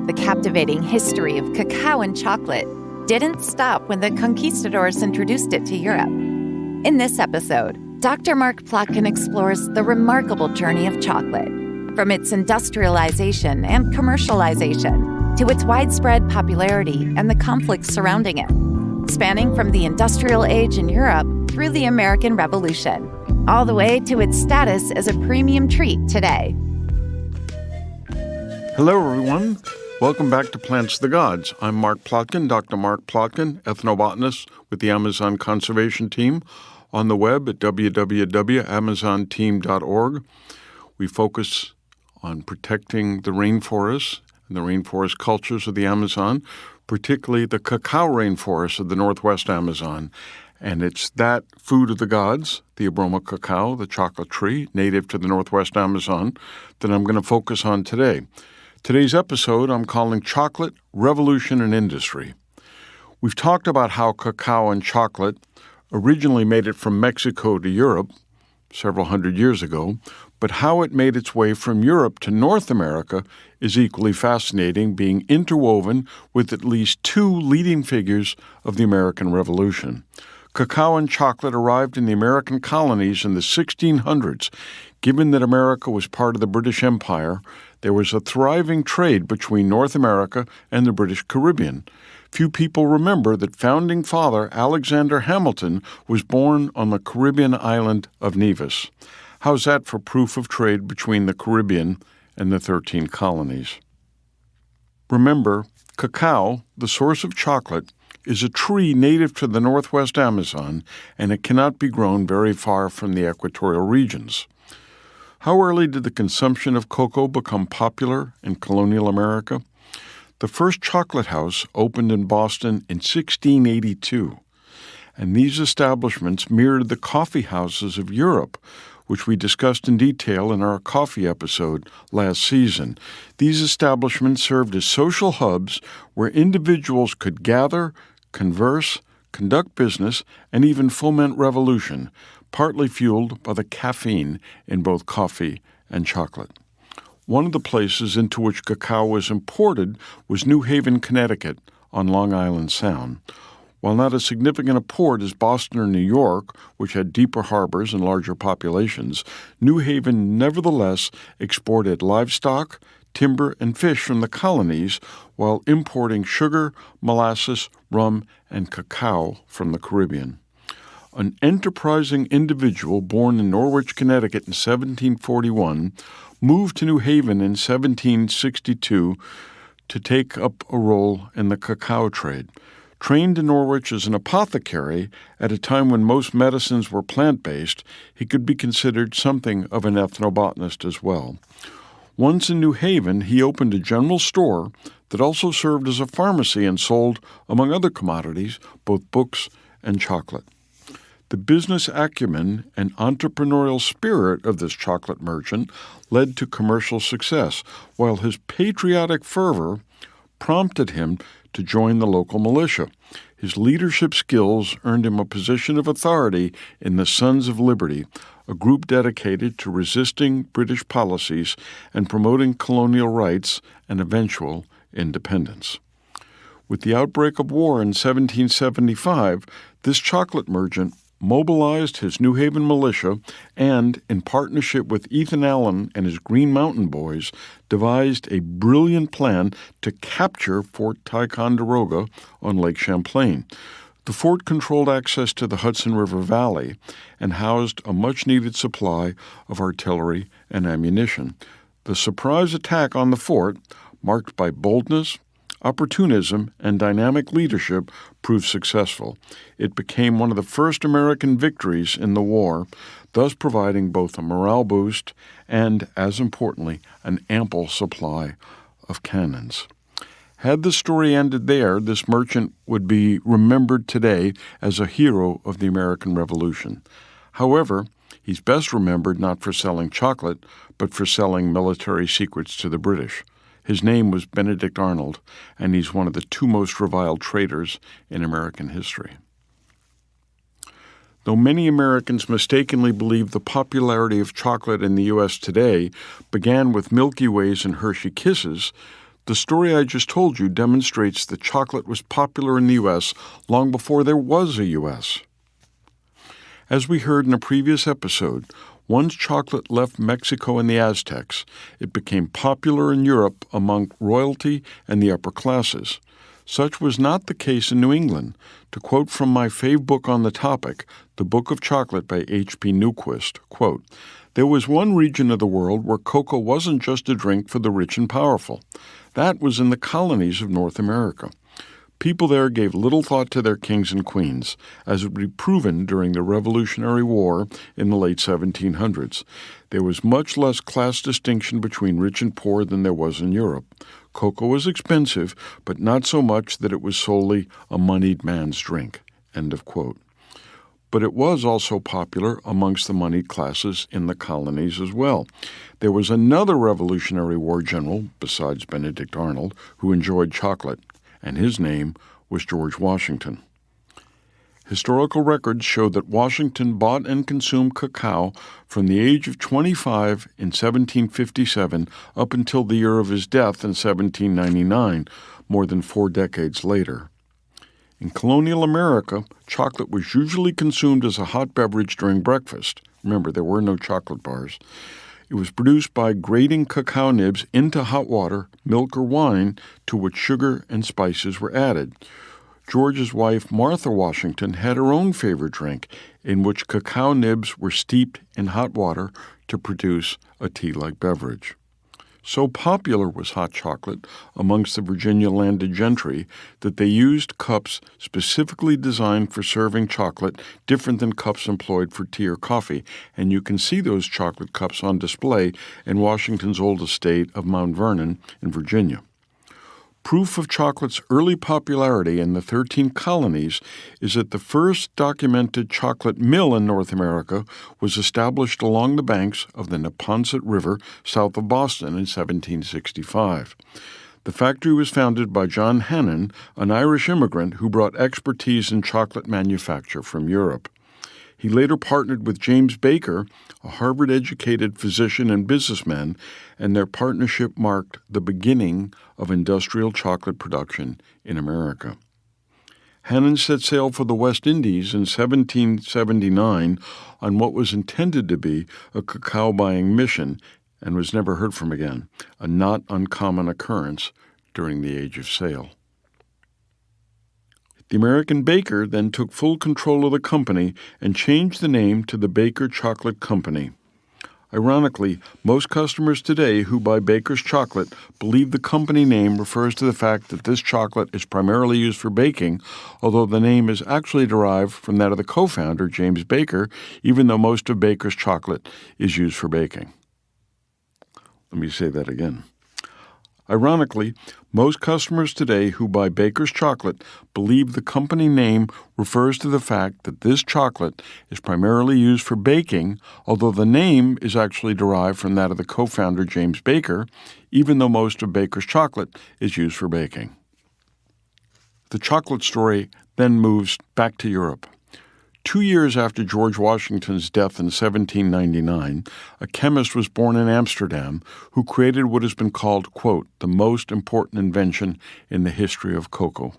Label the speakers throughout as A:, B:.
A: The captivating history of cacao and chocolate didn't stop when the conquistadors introduced it to Europe. In this episode, Dr. Mark Plotkin explores the remarkable journey of chocolate, from its industrialization and commercialization to its widespread popularity and the conflicts surrounding it, spanning from the industrial age in Europe through the American Revolution, all the way to its status as a premium treat today.
B: Hello, everyone. Welcome back to Plants the Gods. I'm Mark Plotkin, Dr. Mark Plotkin, ethnobotanist with the Amazon Conservation Team, on the web at www.amazonteam.org. We focus on protecting the rainforests and the rainforest cultures of the Amazon, particularly the cacao rainforest of the northwest Amazon. And it's that food of the gods, the Abroma cacao, the chocolate tree, native to the northwest Amazon, that I'm going to focus on today. Today's episode I'm calling Chocolate, Revolution, and Industry. We've talked about how cacao and chocolate originally made it from Mexico to Europe several hundred years ago, but how it made its way from Europe to North America is equally fascinating, being interwoven with at least two leading figures of the American Revolution. Cacao and chocolate arrived in the American colonies in the 1600s. Given that America was part of the British Empire, there was a thriving trade between North America and the British Caribbean. Few people remember that founding father Alexander Hamilton was born on the Caribbean island of Nevis. How's that for proof of trade between the Caribbean and the 13 colonies? Remember, cacao, the source of chocolate, is a tree native to the northwest Amazon, and it cannot be grown very far from the equatorial regions. How early did the consumption of cocoa become popular in colonial America? The first chocolate house opened in Boston in 1682, and these establishments mirrored the coffee houses of Europe, which we discussed in detail in our coffee episode last season. These establishments served as social hubs where individuals could gather, converse, conduct business, and even foment revolution, partly fueled by the caffeine in both coffee and chocolate. One of the places into which cacao was imported was New Haven, Connecticut, on Long Island Sound. While not as significant a port as Boston or New York, which had deeper harbors and larger populations, New Haven nevertheless exported livestock, timber, and fish from the colonies while importing sugar, molasses, rum, and cacao from the Caribbean. An enterprising individual born in Norwich, Connecticut in 1741 moved to New Haven in 1762 to take up a role in the cacao trade. Trained in Norwich as an apothecary at a time when most medicines were plant-based, he could be considered something of an ethnobotanist as well. Once in New Haven, he opened a general store that also served as a pharmacy and sold, among other commodities, both books and chocolate. The business acumen and entrepreneurial spirit of this chocolate merchant led to commercial success, while his patriotic fervor prompted him to join the local militia. His leadership skills earned him a position of authority in the Sons of Liberty, a group dedicated to resisting British policies and promoting colonial rights and eventual independence. With the outbreak of war in 1775, this chocolate merchant mobilized his New Haven militia and, in partnership with Ethan Allen and his Green Mountain Boys, devised a brilliant plan to capture Fort Ticonderoga on Lake Champlain. The fort controlled access to the Hudson River Valley and housed a much-needed supply of artillery and ammunition. The surprise attack on the fort, marked by boldness, opportunism, and dynamic leadership, proved successful. It became one of the first American victories in the war, thus providing both a morale boost and, as importantly, an ample supply of cannons. Had the story ended there, this merchant would be remembered today as a hero of the American Revolution. However, he's best remembered not for selling chocolate, but for selling military secrets to the British. His name was Benedict Arnold, and he's one of the two most reviled traitors in American history. Though many Americans mistakenly believe the popularity of chocolate in the U.S. today began with Milky Ways and Hershey Kisses, The story I just told you demonstrates that chocolate was popular in the U.S. long before there was a U.S. As we heard in a previous episode, once chocolate left Mexico and the Aztecs, it became popular in Europe among royalty and the upper classes. Such was not the case in New England. To quote from my fave book on the topic, The Book of Chocolate by H.P. Newquist, quote, "There was one region of the world where cocoa wasn't just a drink for the rich and powerful. That was in the colonies of North America. People there gave little thought to their kings and queens, as would be proven during the Revolutionary War in the late 1700s. There was much less class distinction between rich and poor than there was in Europe. Cocoa was expensive, but not so much that it was solely a moneyed man's drink." End of quote. But it was also popular amongst the moneyed classes in the colonies as well. There was another Revolutionary War general, besides Benedict Arnold, who enjoyed chocolate, and his name was George Washington. Historical records show that Washington bought and consumed cacao from the age of 25 in 1757 up until the year of his death in 1799, more than 4 decades later. In colonial America, chocolate was usually consumed as a hot beverage during breakfast. Remember, there were no chocolate bars. It was produced by grating cacao nibs into hot water, milk, or wine, to which sugar and spices were added. George's wife, Martha Washington, had her own favorite drink, in which cacao nibs were steeped in hot water to produce a tea-like beverage. So popular was hot chocolate amongst the Virginia landed gentry that they used cups specifically designed for serving chocolate, different than cups employed for tea or coffee, and you can see those chocolate cups on display in Washington's old estate of Mount Vernon in Virginia. Proof of chocolate's early popularity in the 13 colonies is that the first documented chocolate mill in North America was established along the banks of the Neponset River south of Boston in 1765. The factory was founded by John Hannon, an Irish immigrant who brought expertise in chocolate manufacture from Europe. He later partnered with James Baker, a Harvard-educated physician and businessman, and their partnership marked the beginning of industrial chocolate production in America. Hannon set sail for the West Indies in 1779 on what was intended to be a cacao-buying mission and was never heard from again, a not uncommon occurrence during the Age of Sail. The American baker then took full control of the company and changed the name to the Baker Chocolate Company. Ironically, most customers today who buy Baker's chocolate believe the company name refers to the fact that this chocolate is primarily used for baking, although the name is actually derived from that of the co-founder, James Baker, even though most of Baker's chocolate is used for baking. Let me say that again. Ironically, most customers today who buy Baker's chocolate believe the company name refers to the fact that this chocolate is primarily used for baking, although the name is actually derived from that of the co-founder James Baker, even though most of Baker's chocolate is used for baking. The chocolate story then moves back to Europe. 2 years after George Washington's death in 1799, a chemist was born in Amsterdam who created what has been called, quote, the most important invention in the history of cocoa.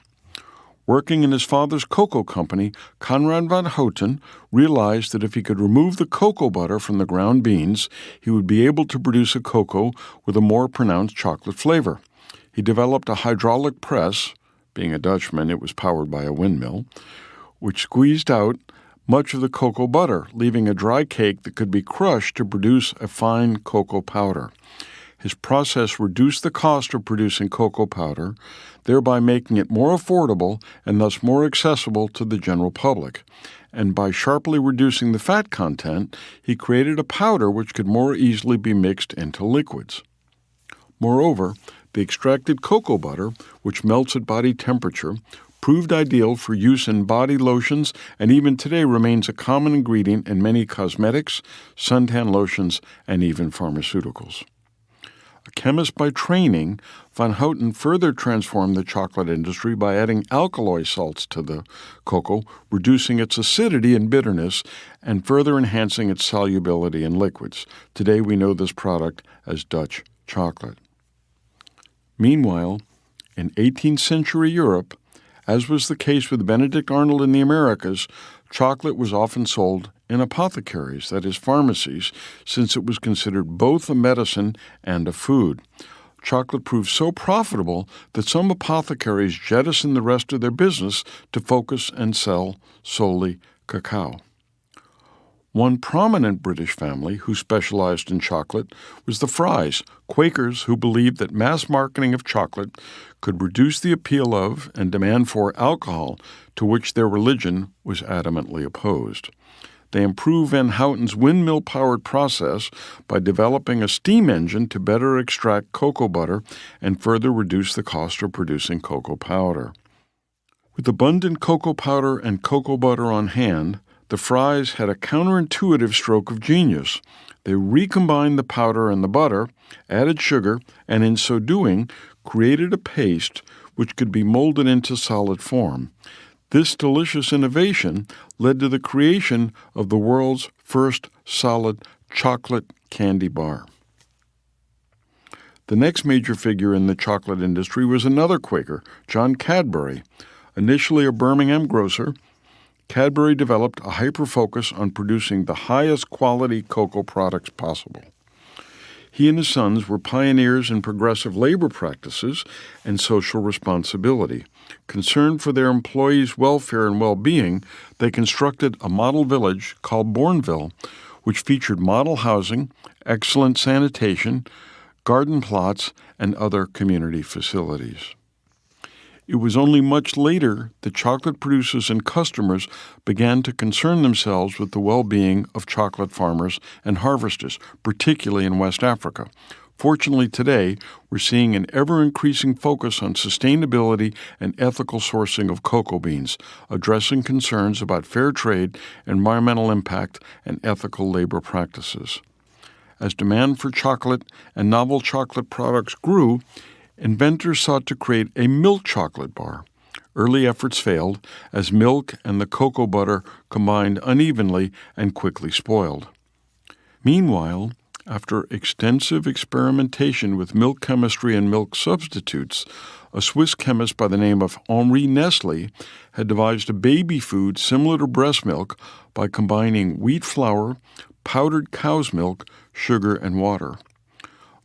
B: Working in his father's cocoa company, Conrad van Houten realized that if he could remove the cocoa butter from the ground beans, he would be able to produce a cocoa with a more pronounced chocolate flavor. He developed a hydraulic press. Being a Dutchman, it was powered by a windmill, which squeezed out much of the cocoa butter, leaving a dry cake that could be crushed to produce a fine cocoa powder. His process reduced the cost of producing cocoa powder, thereby making it more affordable and thus more accessible to the general public. And by sharply reducing the fat content, he created a powder which could more easily be mixed into liquids. Moreover, the extracted cocoa butter, which melts at body temperature, proved ideal for use in body lotions and even today remains a common ingredient in many cosmetics, suntan lotions, and even pharmaceuticals. A chemist by training, Van Houten further transformed the chocolate industry by adding alkali salts to the cocoa, reducing its acidity and bitterness, and further enhancing its solubility in liquids. Today we know this product as Dutch chocolate. Meanwhile, in 18th century Europe, as was the case with Benedict Arnold in the Americas, chocolate was often sold in apothecaries, that is, pharmacies, since it was considered both a medicine and a food. Chocolate proved so profitable that some apothecaries jettisoned the rest of their business to focus and sell solely cacao. One prominent British family who specialized in chocolate was the Frys, Quakers who believed that mass marketing of chocolate could reduce the appeal of and demand for alcohol, to which their religion was adamantly opposed. They improved Van Houten's windmill-powered process by developing a steam engine to better extract cocoa butter and further reduce the cost of producing cocoa powder. With abundant cocoa powder and cocoa butter on hand, the Frys had a counterintuitive stroke of genius. They recombined the powder and the butter, added sugar, and in so doing, created a paste which could be molded into solid form. This delicious innovation led to the creation of the world's first solid chocolate candy bar. The next major figure in the chocolate industry was another Quaker, John Cadbury. Initially a Birmingham grocer, Cadbury developed a hyper-focus on producing the highest quality cocoa products possible. He and his sons were pioneers in progressive labor practices and social responsibility. Concerned for their employees' welfare and well-being, they constructed a model village called Bourneville, which featured model housing, excellent sanitation, garden plots, and other community facilities. It was only much later that chocolate producers and customers began to concern themselves with the well-being of chocolate farmers and harvesters, particularly in West Africa. Fortunately, today, we're seeing an ever-increasing focus on sustainability and ethical sourcing of cocoa beans, addressing concerns about fair trade, environmental impact, and ethical labor practices. As demand for chocolate and novel chocolate products grew, inventors sought to create a milk chocolate bar. Early efforts failed as milk and the cocoa butter combined unevenly and quickly spoiled. Meanwhile, after extensive experimentation with milk chemistry and milk substitutes, a Swiss chemist by the name of Henri Nestlé had devised a baby food similar to breast milk by combining wheat flour, powdered cow's milk, sugar, and water.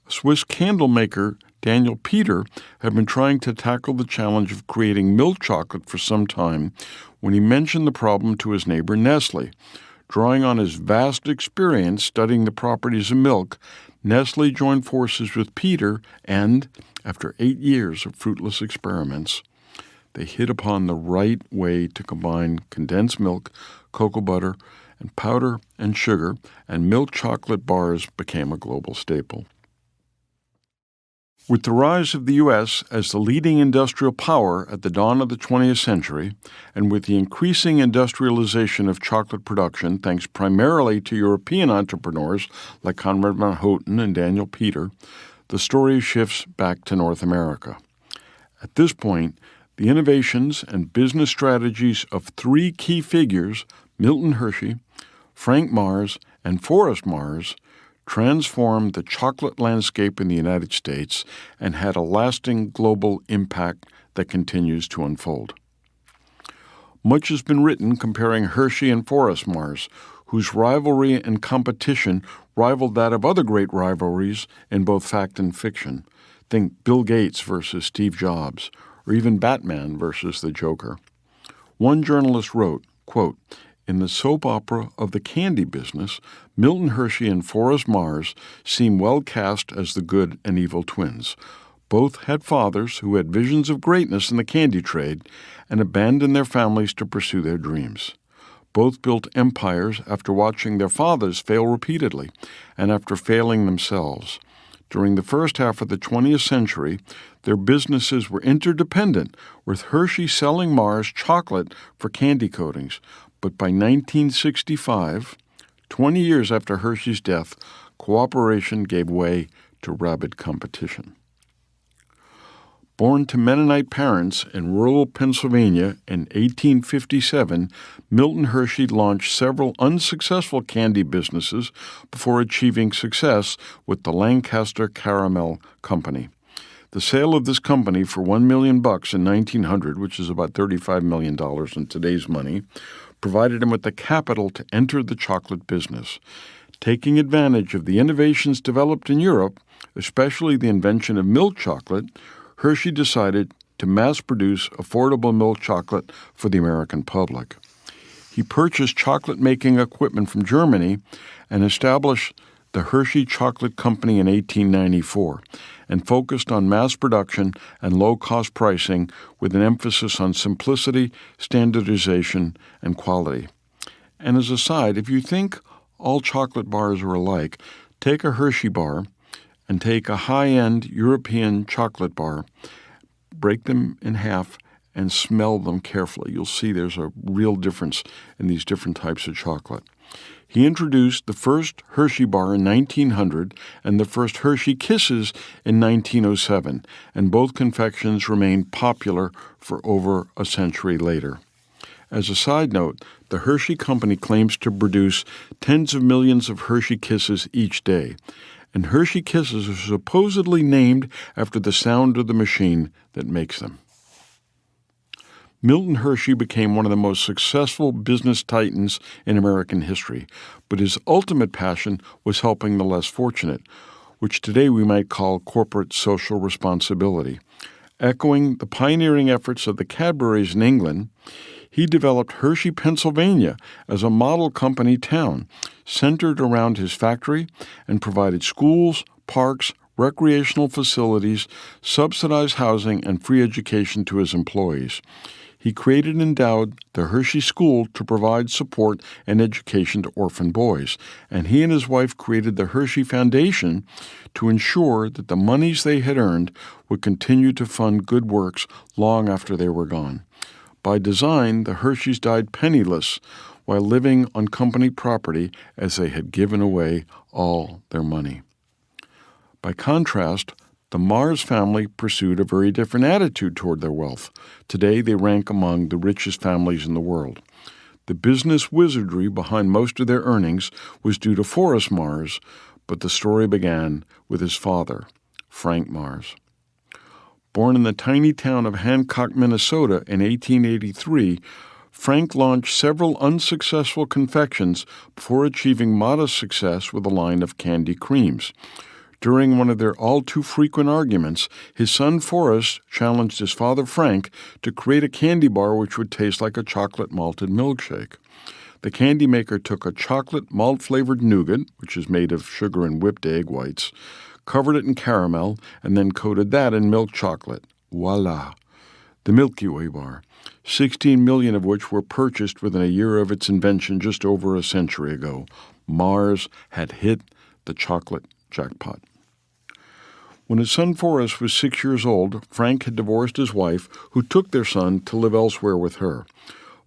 B: A Swiss candle maker, Daniel Peter, had been trying to tackle the challenge of creating milk chocolate for some time when he mentioned the problem to his neighbor Nestlé. Drawing on his vast experience studying the properties of milk, Nestlé joined forces with Peter and, after 8 years of fruitless experiments, they hit upon the right way to combine condensed milk, cocoa butter, and powder and sugar, and milk chocolate bars became a global staple. With the rise of the U.S. as the leading industrial power at the dawn of the 20th century, and with the increasing industrialization of chocolate production thanks primarily to European entrepreneurs like Conrad van Houten and Daniel Peter, the story shifts back to North America. At this point, the innovations and business strategies of three key figures, Milton Hershey, Frank Mars, and Forrest Mars, transformed the chocolate landscape in the United States and had a lasting global impact that continues to unfold. Much has been written comparing Hershey and Forrest Mars, whose rivalry and competition rivaled that of other great rivalries in both fact and fiction. Think Bill Gates versus Steve Jobs, or even Batman versus the Joker. One journalist wrote, quote, "In the soap opera of the candy business, Milton Hershey and Forrest Mars seem well cast as the good and evil twins. Both had fathers who had visions of greatness in the candy trade and abandoned their families to pursue their dreams. Both built empires after watching their fathers fail repeatedly and after failing themselves. During the first half of the 20th century, their businesses were interdependent, with Hershey selling Mars chocolate for candy coatings. But by 1965, 20 years after Hershey's death, cooperation gave way to rabid competition." Born to Mennonite parents in rural Pennsylvania in 1857, Milton Hershey launched several unsuccessful candy businesses before achieving success with the Lancaster Caramel Company. The sale of this company for $1 million in 1900, which is about $35 million in today's money, provided him with the capital to enter the chocolate business. Taking advantage of the innovations developed in Europe, especially the invention of milk chocolate, Hershey decided to mass-produce affordable milk chocolate for the American public. He purchased chocolate-making equipment from Germany and established the Hershey Chocolate Company in 1894 and focused on mass production and low-cost pricing with an emphasis on simplicity, standardization, and quality. And as a side, if you think all chocolate bars are alike, take a Hershey bar and take a high-end European chocolate bar, break them in half, and smell them carefully. You'll see there's a real difference in these different types of chocolate. He introduced the first Hershey bar in 1900 and the first Hershey Kisses in 1907, and both confections remained popular for over a century later. As a side note, the Hershey Company claims to produce tens of millions of Hershey Kisses each day, and Hershey Kisses are supposedly named after the sound of the machine that makes them. Milton Hershey became one of the most successful business titans in American history, but his ultimate passion was helping the less fortunate, which today we might call corporate social responsibility. Echoing the pioneering efforts of the Cadburys in England, he developed Hershey, Pennsylvania as a model company town centered around his factory and provided schools, parks, recreational facilities, subsidized housing, and free education to his employees. He created and endowed the Hershey School to provide support and education to orphan boys, and he and his wife created the Hershey Foundation to ensure that the monies they had earned would continue to fund good works long after they were gone. By design, the Hersheys died penniless while living on company property as they had given away all their money. By contrast, the Mars family pursued a very different attitude toward their wealth. Today, they rank among the richest families in the world. The business wizardry behind most of their earnings was due to Forrest Mars, but the story began with his father, Frank Mars. Born in the tiny town of Hancock, Minnesota in 1883, Frank launched several unsuccessful confections before achieving modest success with a line of candy creams. During one of their all-too-frequent arguments, his son Forrest challenged his father Frank to create a candy bar which would taste like a chocolate malted milkshake. The candy maker took a chocolate malt-flavored nougat, which is made of sugar and whipped egg whites, covered it in caramel, and then coated that in milk chocolate. Voila! The Milky Way bar, 16 million of which were purchased within a year of its invention just over a century ago. Mars had hit the chocolate jackpot. When his son Forrest was 6 years old, Frank had divorced his wife, who took their son to live elsewhere with her.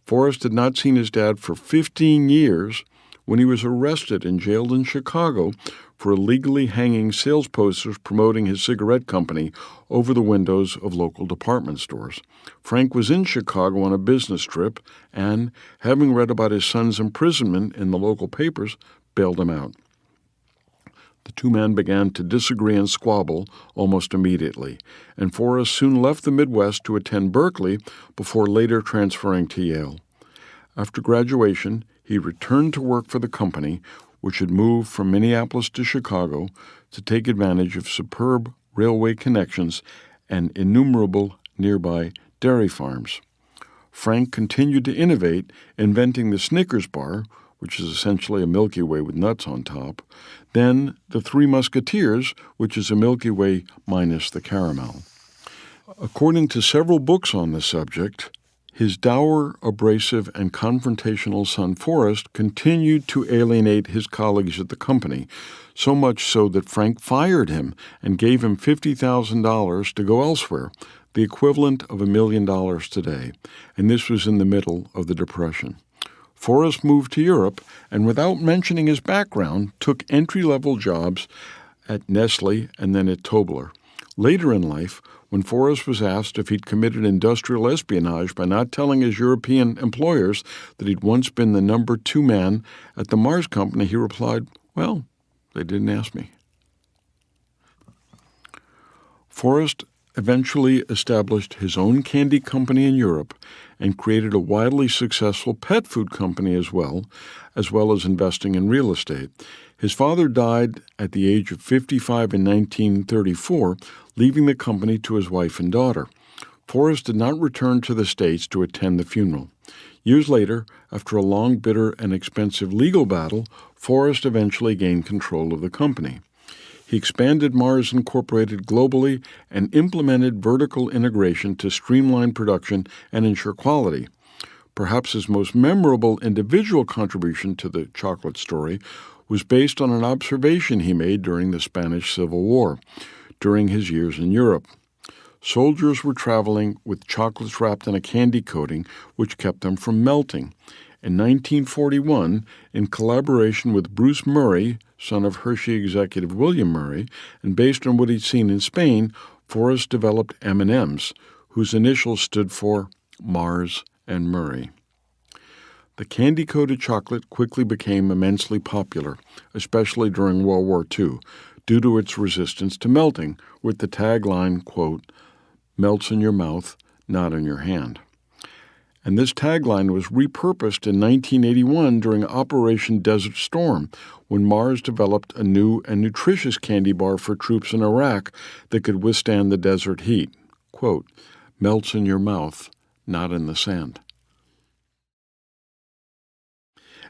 B: Forrest had not seen his dad for 15 years when he was arrested and jailed in Chicago for illegally hanging sales posters promoting his cigarette company over the windows of local department stores. Frank was in Chicago on a business trip and, having read about his son's imprisonment in the local papers, bailed him out. The two men began to disagree and squabble almost immediately, and Forrest soon left the Midwest to attend Berkeley before later transferring to Yale. After graduation, he returned to work for the company, which had moved from Minneapolis to Chicago to take advantage of superb railway connections and innumerable nearby dairy farms. Frank continued to innovate, inventing the Snickers bar, which is essentially a Milky Way with nuts on top, then the Three Musketeers, which is a Milky Way minus the caramel. According to several books on the subject, his dour, abrasive, and confrontational son Forrest continued to alienate his colleagues at the company, so much so that Frank fired him and gave him $50,000 to go elsewhere, the equivalent of $1 million today, and this was in the middle of the Depression. Forrest moved to Europe and, without mentioning his background, took entry-level jobs at Nestle and then at Tobler. Later in life, when Forrest was asked if he'd committed industrial espionage by not telling his European employers that he'd once been the number 2 man at the Mars Company, he replied, "Well, they didn't ask me." Forrest eventually established his own candy company in Europe and created a widely successful pet food company as well as investing in real estate. His father died at the age of 55 in 1934, leaving the company to his wife and daughter. Forrest did not return to the States to attend the funeral. Years later, after a long, bitter, and expensive legal battle, Forrest eventually gained control of the company. He expanded Mars Incorporated globally and implemented vertical integration to streamline production and ensure quality. Perhaps his most memorable individual contribution to the chocolate story was based on an observation he made during the Spanish Civil War, during his years in Europe. Soldiers were traveling with chocolates wrapped in a candy coating which kept them from melting. In 1941, in collaboration with Bruce Murray, son of Hershey executive William Murray, and based on what he'd seen in Spain, Forrest developed M&Ms, whose initials stood for Mars and Murray. The candy-coated chocolate quickly became immensely popular, especially during World War II, due to its resistance to melting, with the tagline, quote, "melts in your mouth, not in your hand." And this tagline was repurposed in 1981 during Operation Desert Storm, when Mars developed a new and nutritious candy bar for troops in Iraq that could withstand the desert heat. Quote, "melts in your mouth, not in the sand."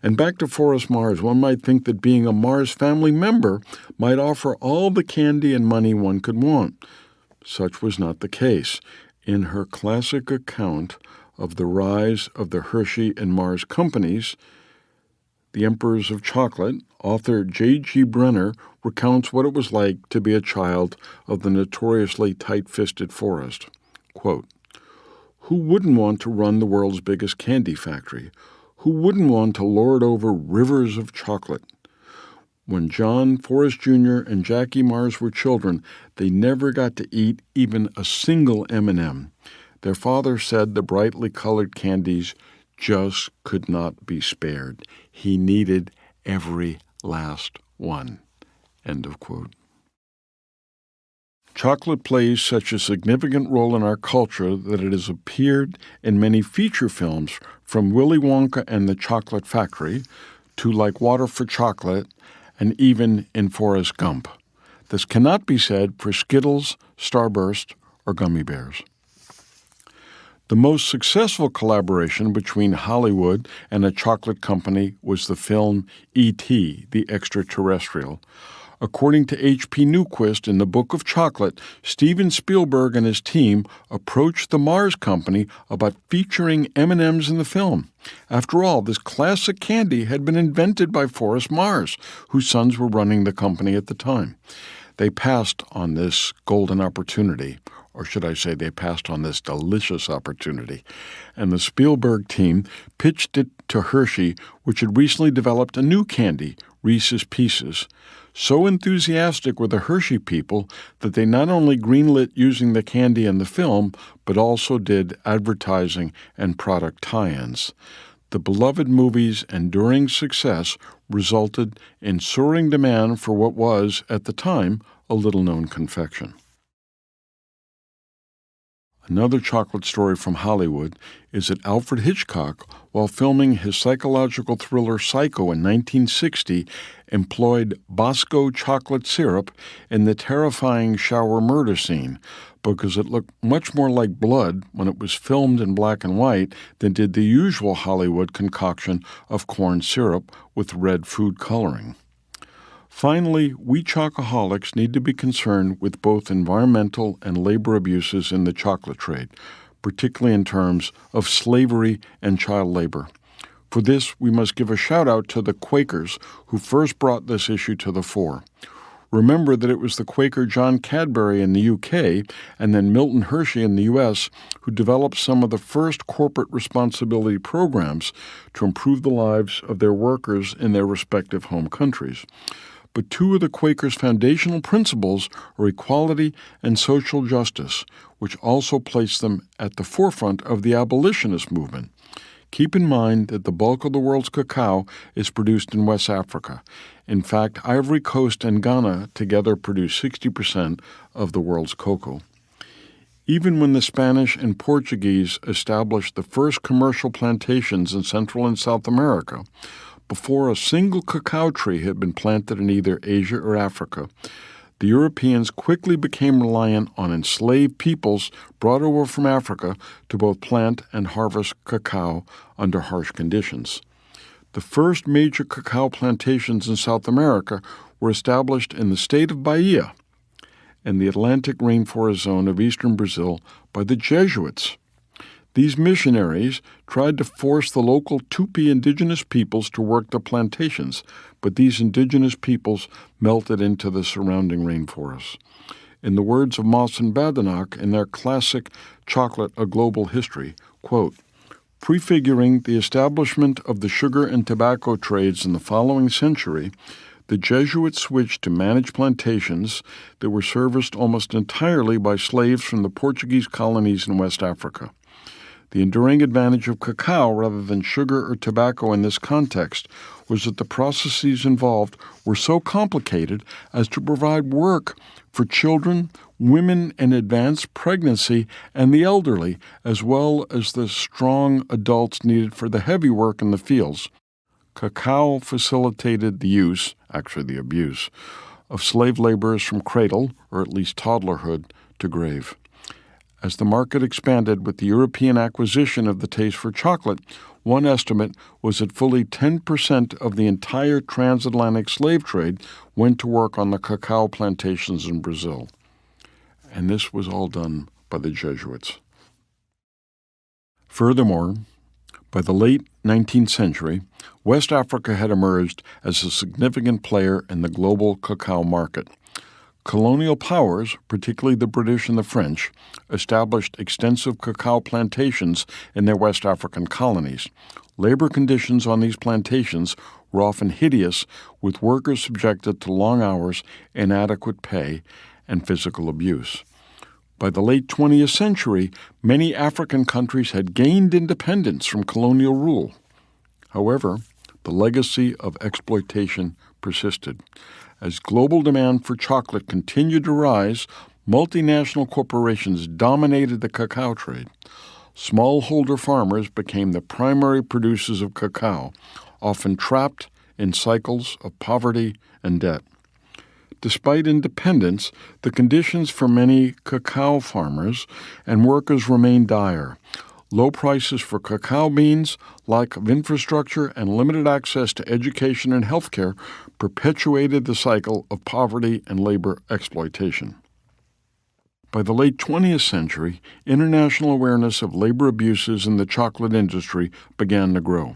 B: And back to Forrest Mars, one might think that being a Mars family member might offer all the candy and money one could want. Such was not the case. In her classic account of the rise of the Hershey and Mars companies, The Emperors of Chocolate, author J.G. Brenner recounts what it was like to be a child of the notoriously tight-fisted Forrest. Quote, "Who wouldn't want to run the world's biggest candy factory? Who wouldn't want to lord over rivers of chocolate? When John Forrest Jr. and Jackie Mars were children, they never got to eat even a single M&M. Their father said the brightly colored candies just could not be spared. He needed every last one." End of quote. Chocolate plays such a significant role in our culture that it has appeared in many feature films, from Willy Wonka and the Chocolate Factory to Like Water for Chocolate, and even in Forrest Gump. This cannot be said for Skittles, Starburst, or Gummy Bears. The most successful collaboration between Hollywood and a chocolate company was the film E.T., the Extraterrestrial. According to H.P. Newquist in the Book of Chocolate, Steven Spielberg and his team approached the Mars Company about featuring M&Ms in the film. After all, this classic candy had been invented by Forrest Mars, whose sons were running the company at the time. They passed on this golden opportunity, or should I say they passed on this delicious opportunity, and the Spielberg team pitched it to Hershey, which had recently developed a new candy, Reese's Pieces. So enthusiastic were the Hershey people that they not only greenlit using the candy in the film, but also did advertising and product tie-ins. The beloved movie's enduring success resulted in soaring demand for what was, at the time, a little-known confection. Another chocolate story from Hollywood is that Alfred Hitchcock, while filming his psychological thriller Psycho in 1960, employed Bosco chocolate syrup in the terrifying shower murder scene because it looked much more like blood when it was filmed in black and white than did the usual Hollywood concoction of corn syrup with red food coloring. Finally, we chocoholics need to be concerned with both environmental and labor abuses in the chocolate trade, particularly in terms of slavery and child labor. For this, we must give a shout-out to the Quakers who first brought this issue to the fore. Remember that it was the Quaker John Cadbury in the UK and then Milton Hershey in the US who developed some of the first corporate responsibility programs to improve the lives of their workers in their respective home countries. But two of the Quakers' foundational principles are equality and social justice, which also place them at the forefront of the abolitionist movement. Keep in mind that the bulk of the world's cacao is produced in West Africa. In fact, Ivory Coast and Ghana together produce 60% of the world's cocoa. Even when the Spanish and Portuguese established the first commercial plantations in Central and South America, before a single cacao tree had been planted in either Asia or Africa, the Europeans quickly became reliant on enslaved peoples brought over from Africa to both plant and harvest cacao under harsh conditions. The first major cacao plantations in South America were established in the state of Bahia in the Atlantic rainforest zone of eastern Brazil by the Jesuits. These missionaries tried to force the local Tupi indigenous peoples to work the plantations, but these indigenous peoples melted into the surrounding rainforests. In the words of Moss and Badenoch in their classic Chocolate, A Global History, quote, prefiguring the establishment of the sugar and tobacco trades in the following century, the Jesuits switched to managed plantations that were serviced almost entirely by slaves from the Portuguese colonies in West Africa. The enduring advantage of cacao rather than sugar or tobacco in this context was that the processes involved were so complicated as to provide work for children, women in advanced pregnancy, and the elderly, as well as the strong adults needed for the heavy work in the fields. Cacao facilitated the use, actually the abuse, of slave laborers from cradle, or at least toddlerhood, to grave. As the market expanded with the European acquisition of the taste for chocolate, one estimate was that fully 10% of the entire transatlantic slave trade went to work on the cacao plantations in Brazil. And this was all done by the Jesuits. Furthermore, by the late 19th century, West Africa had emerged as a significant player in the global cacao market. Colonial powers, particularly the British and the French, established extensive cacao plantations in their West African colonies. Labor conditions on these plantations were often hideous, with workers subjected to long hours, inadequate pay, and physical abuse. By the late 20th century, many African countries had gained independence from colonial rule. However, the legacy of exploitation persisted. As global demand for chocolate continued to rise, multinational corporations dominated the cacao trade. Smallholder farmers became the primary producers of cacao, often trapped in cycles of poverty and debt. Despite independence, the conditions for many cacao farmers and workers remained dire. Low prices for cacao beans, lack of infrastructure, and limited access to education and health care perpetuated the cycle of poverty and labor exploitation. By the late 20th century, international awareness of labor abuses in the chocolate industry began to grow.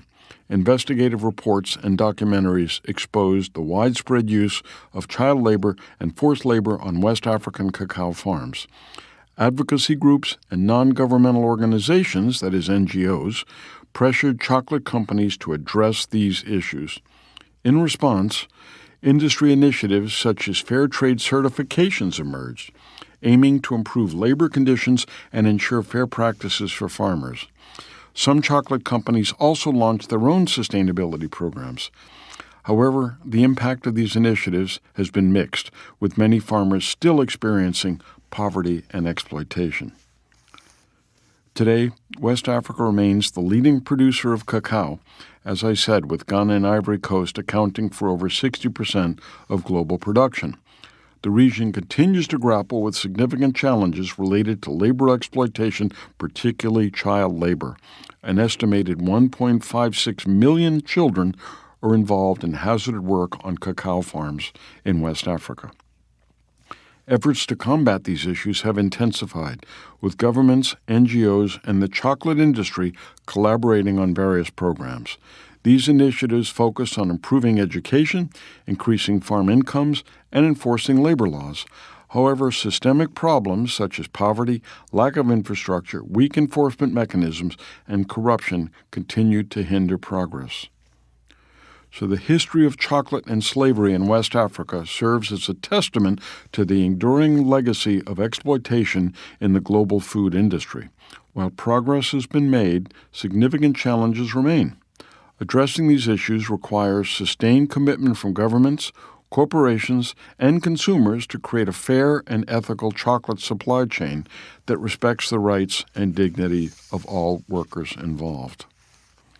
B: Investigative reports and documentaries exposed the widespread use of child labor and forced labor on West African cacao farms. Advocacy groups and non-governmental organizations, that is NGOs, pressured chocolate companies to address these issues. In response, industry initiatives such as fair trade certifications emerged, aiming to improve labor conditions and ensure fair practices for farmers. Some chocolate companies also launched their own sustainability programs. However, the impact of these initiatives has been mixed, with many farmers still experiencing poverty and exploitation. Today, West Africa remains the leading producer of cacao, as I said, with Ghana and Ivory Coast accounting for over 60% of global production. The region continues to grapple with significant challenges related to labor exploitation, particularly child labor. An estimated 1.56 million children are involved in hazardous work on cacao farms in West Africa. Efforts to combat these issues have intensified, with governments, NGOs, and the chocolate industry collaborating on various programs. These initiatives focus on improving education, increasing farm incomes, and enforcing labor laws. However, systemic problems such as poverty, lack of infrastructure, weak enforcement mechanisms, and corruption continue to hinder progress. So the history of chocolate and slavery in West Africa serves as a testament to the enduring legacy of exploitation in the global food industry. While progress has been made, significant challenges remain. Addressing these issues requires sustained commitment from governments, corporations, and consumers to create a fair and ethical chocolate supply chain that respects the rights and dignity of all workers involved.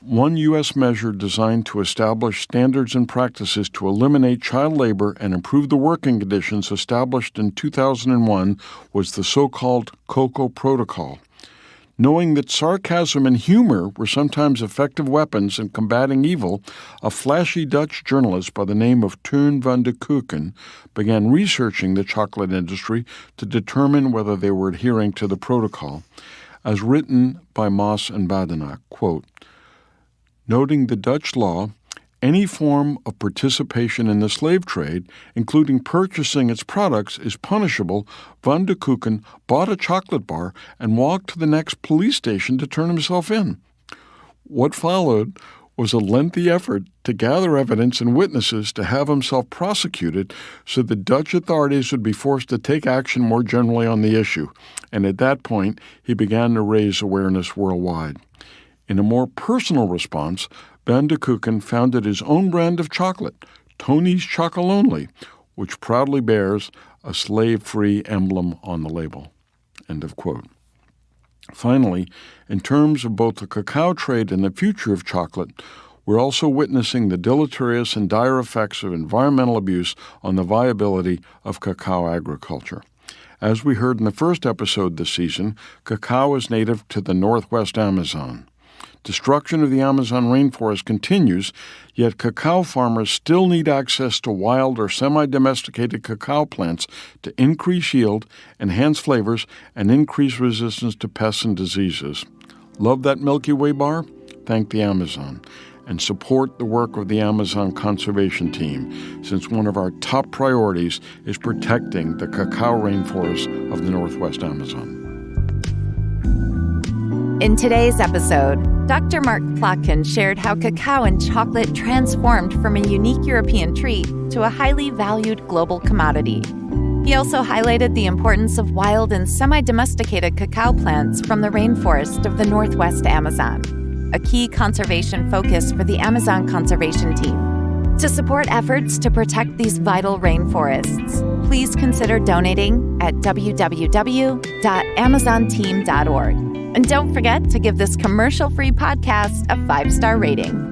B: One U.S. measure designed to establish standards and practices to eliminate child labor and improve the working conditions established in 2001 was the so-called Cocoa Protocol. Knowing that sarcasm and humor were sometimes effective weapons in combating evil, a flashy Dutch journalist by the name of Teun van de Keuken began researching the chocolate industry to determine whether they were adhering to the protocol. As written by Maas and Badenack, quote, noting the Dutch law, any form of participation in the slave trade, including purchasing its products, is punishable, Van de Keuken bought a chocolate bar and walked to the next police station to turn himself in. What followed was a lengthy effort to gather evidence and witnesses to have himself prosecuted so the Dutch authorities would be forced to take action more generally on the issue, and at that point he began to raise awareness worldwide. In a more personal response, Van de Keuken founded his own brand of chocolate, Tony's Chocolonely, which proudly bears a slave-free emblem on the label. End of quote. Finally, in terms of both the cacao trade and the future of chocolate, we're also witnessing the deleterious and dire effects of environmental abuse on the viability of cacao agriculture. As we heard in the first episode this season, cacao is native to the northwest Amazon. Destruction of the Amazon rainforest continues, yet cacao farmers still need access to wild or semi-domesticated cacao plants to increase yield, enhance flavors, and increase resistance to pests and diseases. Love that Milky Way bar? Thank the Amazon. And support the work of the Amazon Conservation Team, since one of our top priorities is protecting the cacao rainforest of the northwest Amazon.
A: In today's episode, Dr. Mark Plotkin shared how cacao and chocolate transformed from a unique European treat to a highly valued global commodity. He also highlighted the importance of wild and semi-domesticated cacao plants from the rainforest of the northwest Amazon, a key conservation focus for the Amazon Conservation Team. To support efforts to protect these vital rainforests, please consider donating at www.amazonteam.org. And don't forget to give this commercial-free podcast a 5-star rating.